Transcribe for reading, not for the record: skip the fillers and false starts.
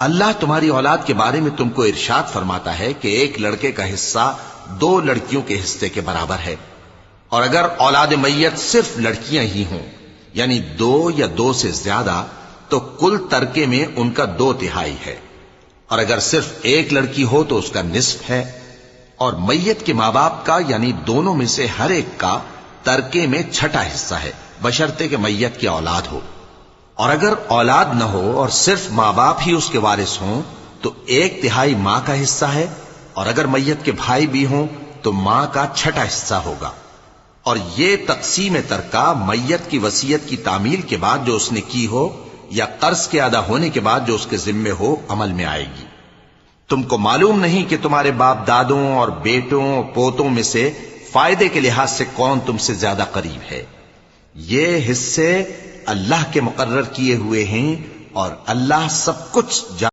اللہ تمہاری اولاد کے بارے میں تم کو ارشاد فرماتا ہے کہ ایک لڑکے کا حصہ 2 لڑکیوں کے حصے کے برابر ہے، اور اگر اولاد میت صرف لڑکیاں ہی ہوں یعنی 2 یا 2 سے زیادہ تو کل ترکے میں ان کا 2/3 ہے، اور اگر صرف ایک لڑکی ہو تو اس کا نصف ہے، اور میت کے ماں باپ کا یعنی دونوں میں سے ہر ایک کا ترکے میں 6واں حصہ ہے، بشرطے کہ میت کی اولاد ہو، اور اگر اولاد نہ ہو اور صرف ماں باپ ہی اس کے وارث ہوں تو 1/3 ماں کا حصہ ہے، اور اگر میت کے بھائی بھی ہوں تو ماں کا 6واں حصہ ہوگا۔ اور یہ تقسیم ترکہ میت کی وصیت کی تعمیل کے بعد جو اس نے کی ہو یا قرض کے ادا ہونے کے بعد جو اس کے ذمے ہو عمل میں آئے گی۔ تم کو معلوم نہیں کہ تمہارے باپ دادوں اور بیٹوں اور پوتوں میں سے فائدے کے لحاظ سے کون تم سے زیادہ قریب ہے؟ یہ حصے اللہ کے مقرر کیے ہوئے ہیں اور اللہ سب کچھ